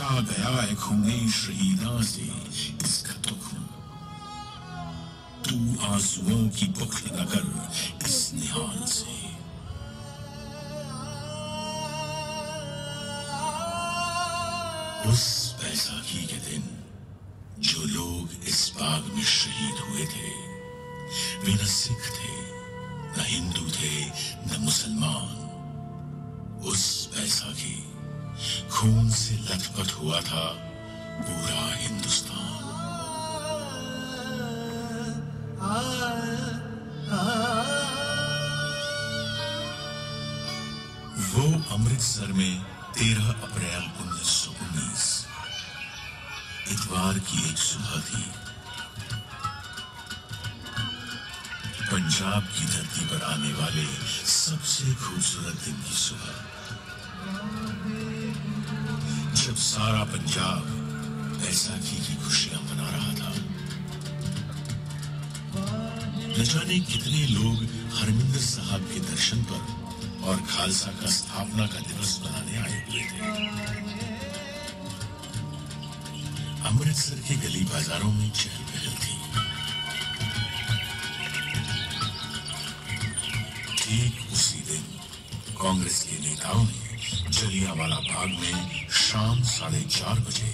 छा गया है खूने शहीदा से इसका दुख। तू आंसुओं की बुख्ल न कर इस निहाल से। उस बैसाखी के दिन जो लोग इस बाग में शहीद हुए थे, वे न सिख थे, न हिंदू थे, न मुसलमान। उस बैसाखी खून से लथपथ हुआ था पूरा हिंदुस्तान। वो अमृतसर में 13 अप्रैल 1919 इतवार की एक सुबह थी। पंजाब की धरती पर आने वाले सबसे खूबसूरत दिन की सुबह, जब सारा पंजाब बैसाखी की खुशियां मना रहा था। न जाने कितने लोग हरमिंदर साहब के दर्शन पर और खालसा का स्थापना का दिवस मनाने आए हुए थे। अमृतसर के गली बाजारों में चहल पहल थी। ठीक उसी दिन कांग्रेस के नेताओं ने जलियांवाला बाग में शाम 4:30 बजे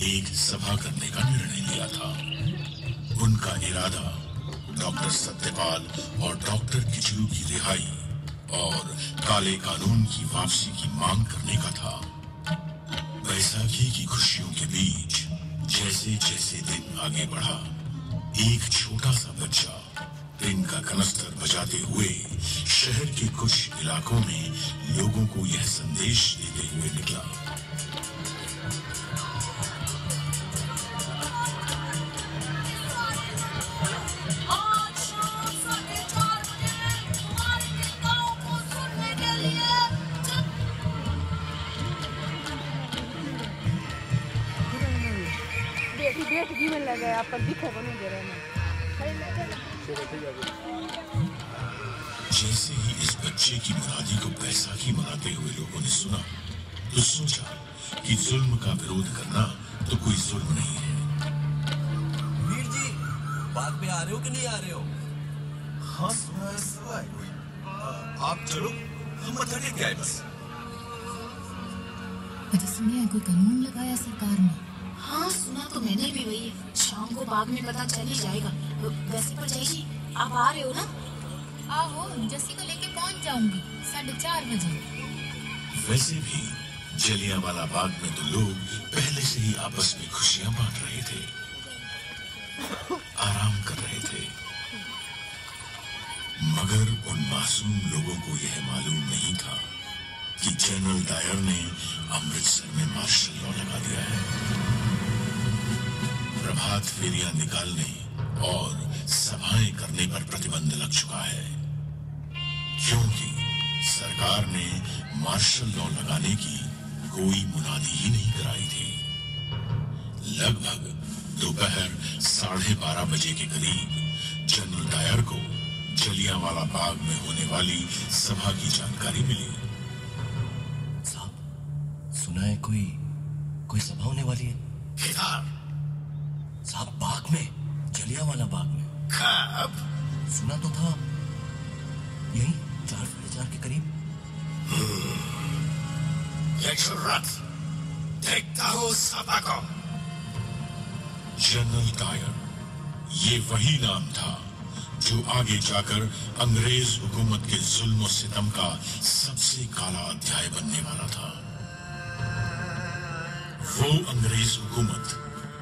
एक सभा करने का निर्णय लिया था। उनका इरादा डॉक्टर सत्यपाल और डॉक्टर किचलू की रिहाई और काले कानून की वापसी की मांग करने का था। बैसाखी की खुशियों के बीच जैसे जैसे दिन आगे बढ़ा, एक छोटा सा बच्चा पिन का कनस्तर बजाते हुए शहर के कुछ इलाकों में लोगों को यह संदेश देते हुए निकला। जैसे ही इस बच्चे की मुरादी को बैसाखी मनाते हुए लोगों ने सुना, तो सोचा कि जुल्म का विरोध करना तो कोई जुल्म नहीं है। वीर जी, बाग में आ रहे हो कि नहीं आ रहे हो? हाँ सुना है, आप चलो, हम मत्था टेक के आए बस। अच्छा सुनिए, कोई कानून लगाया सरकार ने? हाँ सुना तो मैंने भी वही है। शाम को बाग में पता चल ही जाएगा। वैसे परजाई जी, आप आ रहे हो ना? आहो, जस्सी को लेके पहुंच जाऊंगी 4:30 बजे। वैसे भी जलियांवाला बाग में तो लोग पहले से ही आपस में खुशियां बांट रहे थे, आराम कर रहे थे। मगर उन मासूम लोगों को यह मालूम नहीं था कि जनरल डायर ने अमृतसर में मार्शल लॉ लगा दिया है। प्रभात फेरियां निकालने और सभाएं करने पर प्रतिबंध लग चुका है, क्योंकि सरकार ने मार्शल लॉ लगाने की कोई मुनादी ही नहीं कराई थी। लगभग दोपहर 12:30 बजे के करीब जनरल डायर को जलियांवाला बाग में होने वाली सभा की जानकारी मिली। साहब, सुना है कोई सभा होने वाली है। किधर? साहब, बाग में, जलियांवाला बाग में। कब? सुना तो था, यही 4-4:30 के करीब। ये जुर्रत, देखता हूँ सभा को। जनरल डायर, ये वही नाम था जो आगे जाकर अंग्रेज हुकूमत के जुल्म और सितम का सबसे काला अध्याय बनने वाला था। वो अंग्रेज हुकूमत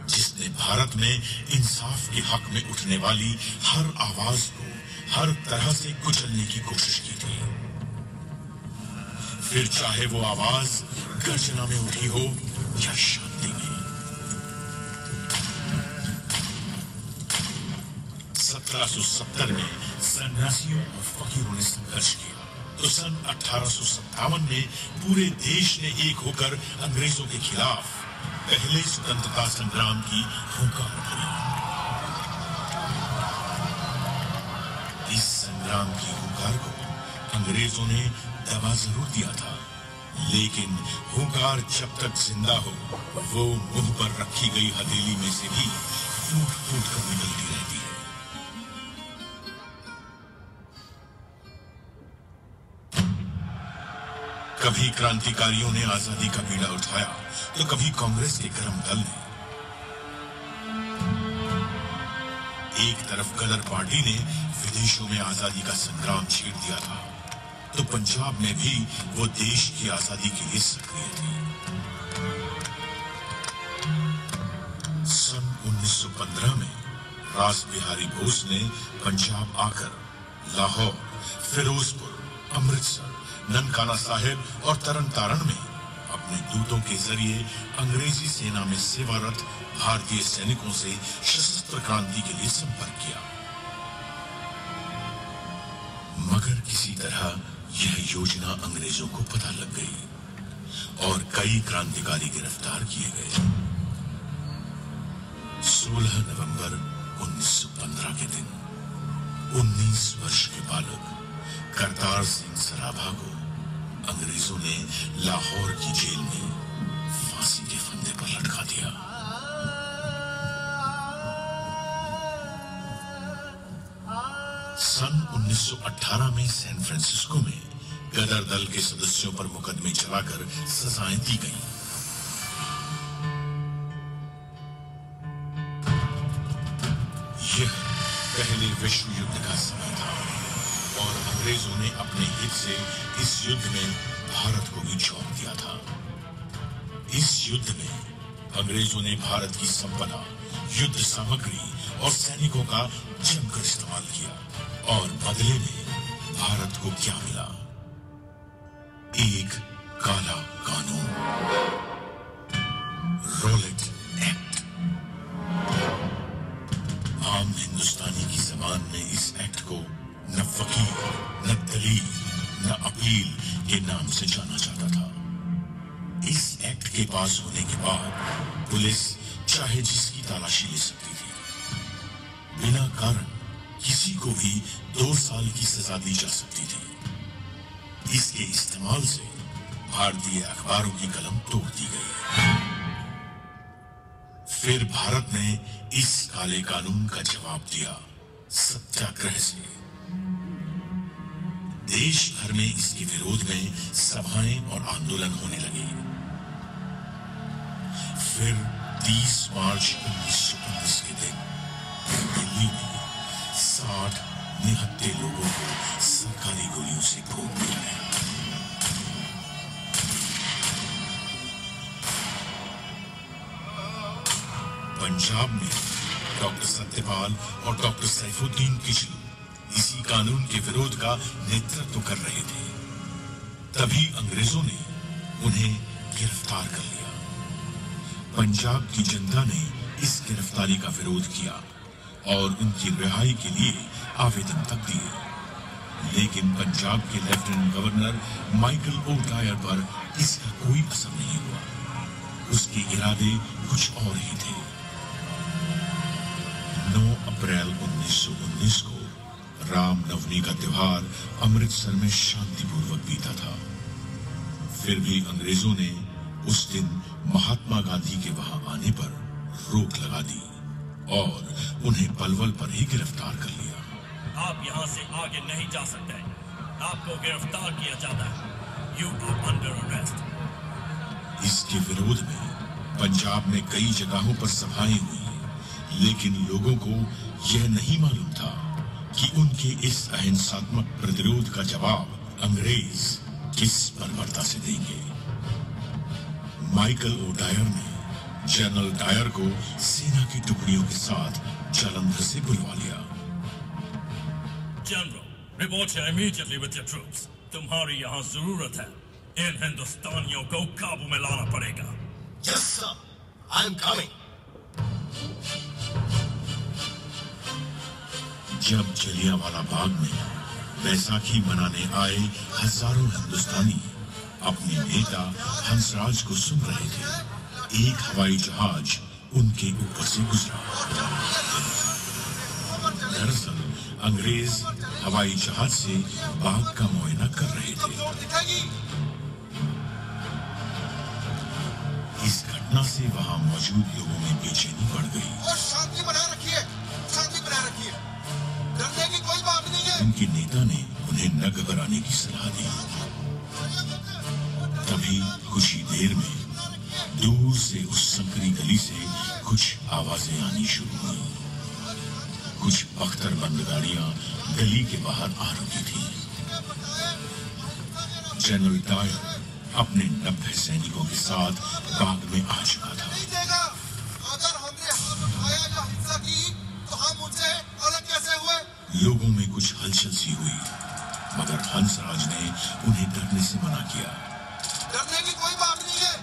जिसने भारत में इंसाफ के हक में उठने वाली हर आवाज को हर तरह से कुचलने की कोशिश की थी, फिर चाहे वो आवाज गर्जना में उठी हो या शांति में। 1770 में सन्यासियों और फकीरों ने संघर्ष किया, तो सन 1857 में पूरे देश ने एक होकर अंग्रेजों के खिलाफ पहले स्वतंत्रता संग्राम की हुंकार भरी। इस संग्राम की हुंकार को अंग्रेजों ने दबा जरूर दिया था, लेकिन हुंकार जब तक जिंदा हो वो मुंह पर रखी गई हथेली में से भी फूट फूट कर निकलती रहती है। कभी क्रांतिकारियों ने आजादी का बीड़ा उठाया तो कभी कांग्रेस के कर्म दल ने। एक तरफ गदर पार्टी ने विदेशों में आजादी का संग्राम छेड़ दिया था तो पंजाब में भी वो देश की आजादी के लिए सक्रिय थी। सन 1915 में रास बिहारी बोस ने पंजाब आकर लाहौर, फिरोजपुर, अमृतसर, ननकाना साहिब और तरन तारण में अपने दूतों के जरिए अंग्रेजी सेना में सेवारत भारतीय सैनिकों से सशस्त्र क्रांति के लिए संपर्क किया। मगर किसी तरह यह योजना अंग्रेजों को पता लग गई और कई क्रांतिकारी गिरफ्तार किए गए। 16 नवंबर 1915 के दिन 19 वर्ष के बालक करतार सिंह सराभा को अंग्रेजों ने लाहौर की जेल में फांसी के फंदे पर लटका दिया। सन 1918 में सैन फ्रांसिस्को में गदर दल के सदस्यों पर मुकदमे चलाकर सजाएं दी गईं। यह पहले विश्व युद्ध का समय था और अंग्रेजों ने अपने हित से इस युद्ध में भारत को भी झोंक दिया था। इस युद्ध में अंग्रेजों ने भारत की संपदा, युद्ध सामग्री और सैनिकों का जमकर इस्तेमाल किया और बदले में भारत को क्या मिला? एक काला कानून, रॉलेट एक्ट। आम हिंदुस्तानी की जबान में इस एक्ट को न वकील, न दलील, न अपील के नाम से जाना जाता था। इस एक्ट के पास होने के बाद पुलिस चाहे जिसकी तलाशी ले सकती थी। बिना कारण किसी को भी 2 साल की सजा दी जा सकती थी। इसके इस्तेमाल से भारतीय अखबारों की कलम तोड़ दी गई। फिर भारत ने इस काले कानून का जवाब दिया सत्याग्रह से। देश भर में इसके विरोध में सभाएं और आंदोलन होने लगे। फिर 30 मार्च 1919 के दिन दिल्ली में 60 निहत्थे लोगों को सरकारी गोलियों से भून दिया गया। पंजाब में डॉक्टर सत्यपाल और डॉक्टर सैफुद्दीन किचलू इसी कानून के विरोध का नेतृत्व कर रहे थे। तभी अंग्रेजों ने उन्हें गिरफ्तार कर लिया। पंजाब की जनता ने इस गिरफ्तारी का विरोध किया और उनकी रिहाई के लिए आवेदन तक दिए। लेकिन पंजाब के लेफ्टिनेंट गवर्नर माइकल ओडायर पर इसका कोई असर नहीं हुआ। उसके इरादे कुछ और ही थे। 9 अप्रैल 1919 को रामनवमी का त्योहार अमृतसर में शांतिपूर्वक बीता था। फिर भी अंग्रेजों ने उस दिन महात्मा गांधी के वहां आने पर रोक लगा दी और उन्हें पलवल पर ही गिरफ्तार कर लिया। आप यहाँ से आगे नहीं जा सकते, आपको गिरफ्तार किया जाता है। You are under arrest। इसके विरोध में पंजाब में कई जगहों पर सभाएं हुई, लेकिन लोगों को यह नहीं मालूम था कि उनके इस अहिंसात्मक प्रतिरोध का जवाब अंग्रेज किस बर्बरता से देंगे। माइकल ओडायर ने जनरल डायर को सेना की टुकड़ियों के साथ जालंधर से बुलवा लिया। General, report immediately with your troops. तुम्हारी यहाँ जरूरत है। इन हिंदुस्तानियों को काबू में लाना पड़ेगा। Yes sir, I am coming. जब जलियांवाला बाग में बैसाखी मनाने आए हजारों हिंदुस्तानी अपने नेता हंसराज को सुन रहे थे, एक हवाई जहाज उनके ऊपर से गुजरा। दरअसल अंग्रेज हवाई जहाज से बाग का मुआयना कर रहे थे। घटना से वहां मौजूद लोगों में बेचैनी बढ़ गई। और शांति बनाए रखिए, शांति बनाए रखिए, डरने की कोई बात नहीं है। उनके नेता ने उन्हें न घबराने की सलाह दी। तभी कुछ ही देर में दूर से उस संकरी गली से कुछ आवाजें आनी शुरू हुई। कुछ बख्तरबंद गाड़ियां गली के बाहर आ रही थी। जनरल डायर अपने 90 सैनिकों के साथ बाग में आ चुका था। अगर हमने हाथ उठाया या हिंसा की तो हम उनसे अलग कैसे हुए? लोगों में कुछ हलचल सी हुई, मगर हंसराज ने उन्हें डरने से मना किया। डरने की कोई बात नहीं है,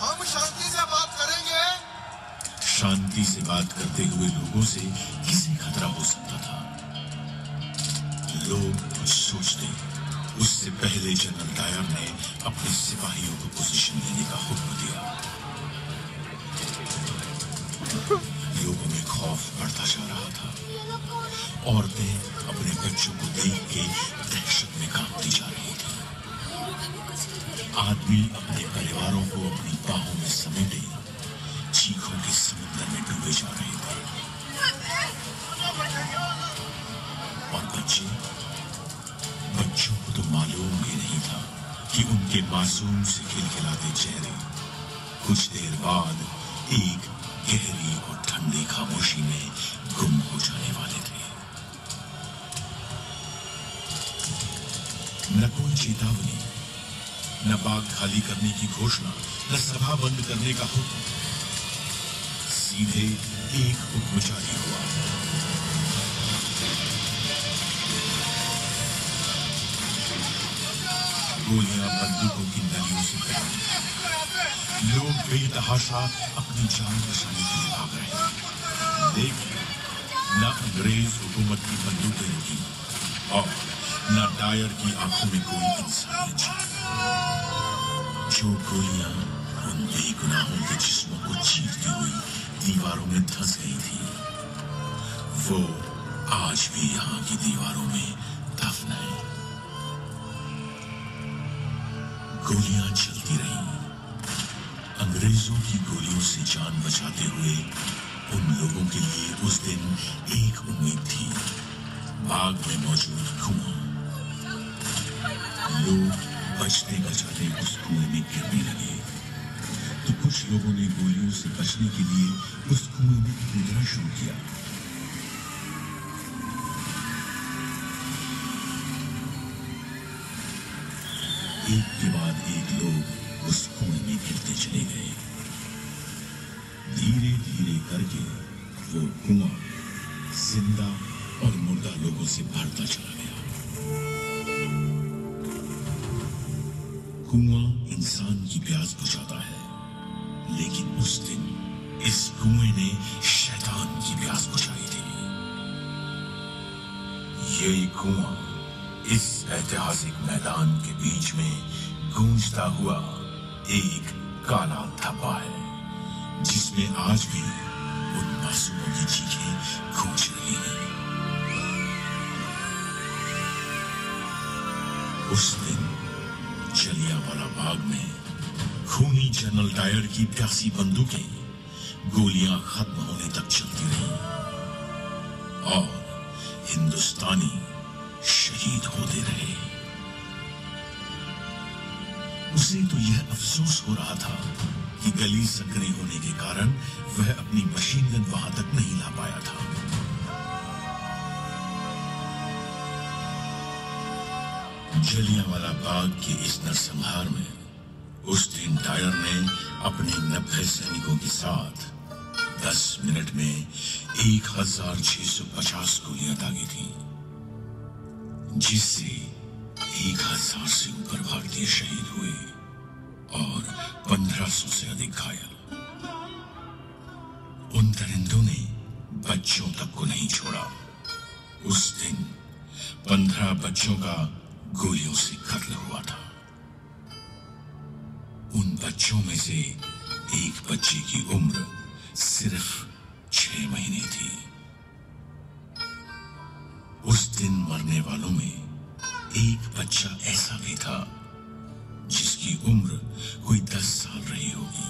हम शांति से बात करेंगे। शांति से बात करते हुए लोगों से किसे खतरा हो सकता था? लोग सोचते उससे पहले जनरल डायर ने अपने सिपाहियों को पोजीशन लेने का हुक्म दिया। लोगों में खौफ बढ़ता जा रहा था। औरतें अपने बच्चों को देख के दहशत में कांपती जा रही थी। आदमी अपने परिवारों को अपनी बाहों में समेटे चीखों के समुद्र में डूबे जा रहे थे। और बच्चों को तो मालूम भी नहीं था कि उनके मासूम से खिलखिलाते चेहरे कुछ देर बाद एक गहरी और ठंडी खामोशी में गुम हो जाने वाले थे। न कोई चेतावनी, न बाग खाली करने की घोषणा, न सभा बंद करने का हुक्म। सीधे एक हुक्म जारी हुआ। गोलियां बंदूकों की नलियों से फैली। लोग बेतहाशा अपनी जान बचाने के लिए भाग रहे थे। लेकिन न अंग्रेज हुकूमत की बंदूकें रुकी और न डायर की आंखों में कोई इंसानियत छिपी। जो गोलियां उन बेगुनाहों के जिस्मों को चीरती हुई दीवारों में धंस गई थी, वो आज भी यहाँ की दीवारों में दफन है। गोलियां चलती रहीं। अंग्रेजों की गोलियों से जान बचाते हुए उन लोगों के लिए उस दिन एक उम्मीद थी, बाग में मौजूद कुआं। लोग बचते बचाते उस कुएं में गिरने लगे, तो कुछ लोगों ने गोलियों से बचने के लिए उस कुएं में कूदना शुरू किया। एक के बाद एक लोग उस कुएं में गिरते चले गए। धीरे धीरे करके वो कुआं जिंदा और मुर्दा लोगों से भरता चला गया। कुआं इंसान की प्यास बुझाता है, लेकिन उस दिन इस कुएं ने शैतान की प्यास बुझाई थी। ये कुआं इस ऐतिहासिक मैदान के बीच में गूंजता हुआ एक काला धब्बा है, जिसमें आज भी उन मासूमों की चीखें गूंज रही हैं। उस दिन जलियांवाला बाग में खूनी जनरल डायर की प्यासी बंदूकें गोलियां खत्म होने तक चलती रहीं और हिंदुस्तानी शहीद होते रहे। उसे तो यह अफसोस हो रहा था कि गली संकरी होने के कारण वह अपनी मशीन गन वहां तक नहीं ला पाया था। जलियांवाला बाग के इस नरसंहार में उस दिन डायर ने अपने 90 सैनिकों के साथ 10 मिनट में 1650 गोलियां दागी थी, जिससे 1000 से ऊपर भारतीय शहीद हुए और 1500 से अधिक घायल। उन दरिंदों ने बच्चों तक को नहीं छोड़ा। उस दिन 15 बच्चों का गोलियों से कत्ल हुआ था। उन बच्चों में से एक बच्चे की उम्र सिर्फ 6 महीने थी। उस दिन मरने वालों में एक बच्चा ऐसा भी था जिसकी उम्र कोई 10 साल रही होगी।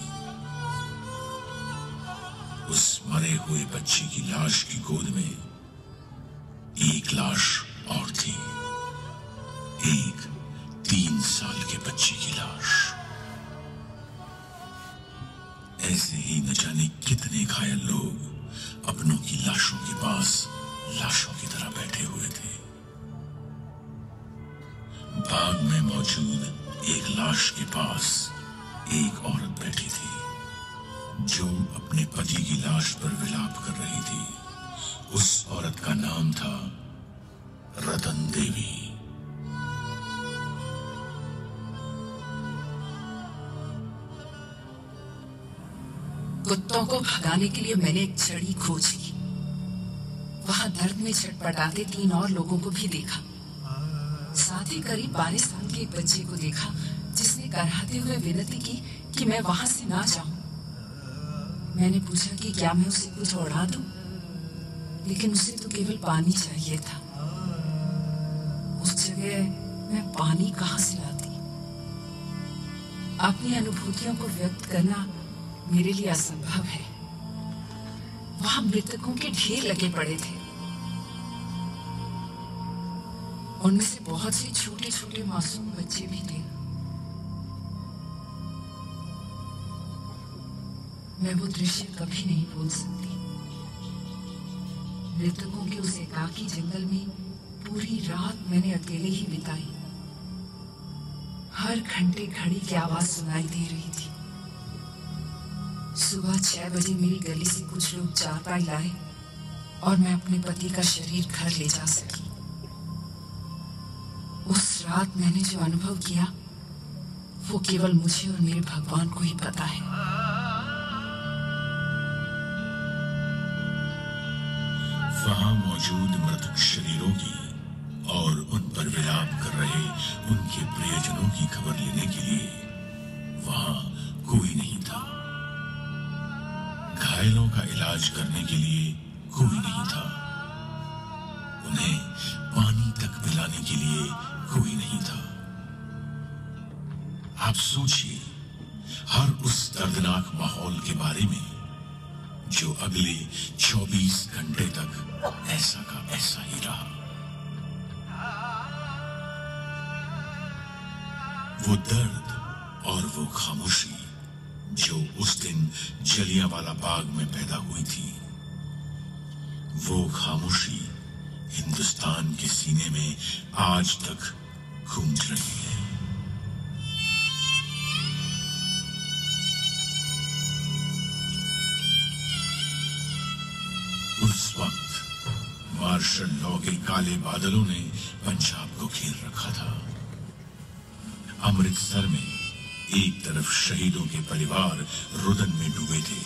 मरे हुए बच्चे की लाश की गोद में एक लाश और थी, एक 3 साल के बच्चे की लाश। ऐसे ही न जाने कितने घायल लोग अपनों की लाशों के पास लाशों की तरह बैठे हुए थे। बाग में मौजूद एक लाश के पास एक औरत बैठी थी, जो अपने पति की लाश पर विलाप कर रही थी। उस औरत का नाम था रतन देवी। कुत्तों को भगाने के लिए मैंने एक छड़ी खोजी। वहां दर्द में छटपटाते 3 और लोगों को भी देखा। साथ ही करीब 12 साल के एक बच्चे को देखा, जिसने कराहते हुए विनती की कि मैं वहां से ना जाऊं। मैंने पूछा कि क्या मैं उसे कुछ ओढ़ा दूं, लेकिन उसे तो केवल पानी चाहिए था। उस जगह मैं पानी कहां से लाती? अपनी अनुभूतियों को व्यक्त करना मेरे लिए असंभव है। वहां मृतकों के ढेर लगे पड़े थे। उनमें से बहुत से छोटे छोटे मासूम बच्चे भी थे। मैं वो दृश्य कभी नहीं भूल सकती। मृतकों के उस एकाकी जंगल में पूरी रात मैंने अकेले ही बिताई। हर घंटे घड़ी की आवाज सुनाई दे रही थी। सुबह 6 बजे मेरी गली से कुछ लोग चारपाई लाए और मैं अपने पति का शरीर घर ले जा सकी। उस रात मैंने जो अनुभव किया वो केवल मुझे और मेरे भगवान को ही पता है। वहां मौजूद मृतक शरीरों की और उन पर विलाप कर रहे उनके प्रियजनों की खबर लेने के लिए वहां कोई नहीं था। घायलों का इलाज करने के लिए कोई नहीं था। उन्हें पानी तक पिलाने के लिए कोई नहीं था। आप सोचिए हर उस दर्दनाक माहौल के बारे में जो अगले 24 घंटे तक ऐसा का ऐसा ही रहा। वो दर्द और वो खामोशी जो उस दिन जलियांवाला बाग में पैदा हुई थी, वो खामोशी हिंदुस्तान के सीने में आज तक गूंज रही है। उस वक्त मार्शल लॉ के काले बादलों ने पंजाब को घेर रखा था। अमृतसर में एक तरफ शहीदों के परिवार रुदन में डूबे थे,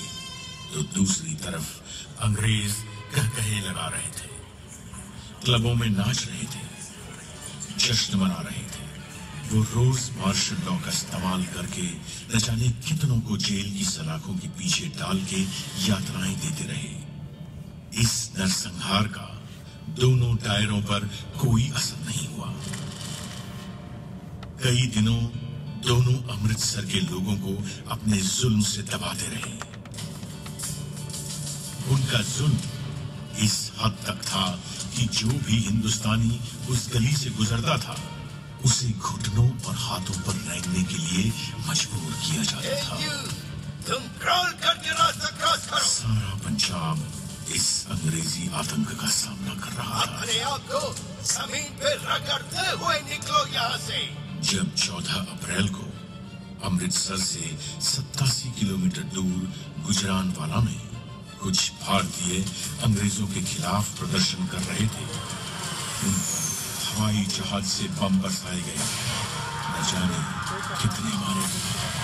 तो दूसरी तरफ अंग्रेज कहकहे लगा रहे थे, क्लबों में नाच रहे थे, जश्न मना रहे थे। वो रोज मार्शल लॉ का इस्तेमाल करके न जाने कितनों को जेल की सलाखों के पीछे डाल के यातनाएं देते रहे। इस नरसंहार का दोनों दायरों पर कोई असर नहीं हुआ। कई दिनों दोनों अमृतसर के लोगों को अपने जुल्म से दबाते रहे। उनका जुल्म इस हद तक था कि जो भी हिंदुस्तानी उस गली से गुजरता था उसे घुटनों और हाथों पर रेंगने के लिए मजबूर किया जाता था। तुम क्रॉल करके रास्ता क्रॉस करो। सारा पंजाब इस अंग्रेजी आतंक का सामना कर रहा था। अपने आप को जमीन पे रगड़ते हुए निकलो यहाँ से। जब 14 अप्रैल को अमृतसर से 87 किलोमीटर दूर गुजरानवाला में कुछ भारतीय अंग्रेजों के खिलाफ प्रदर्शन कर रहे थे, उन पर हवाई जहाज से बम बरसाए गए। न जाने कितने मारे गए।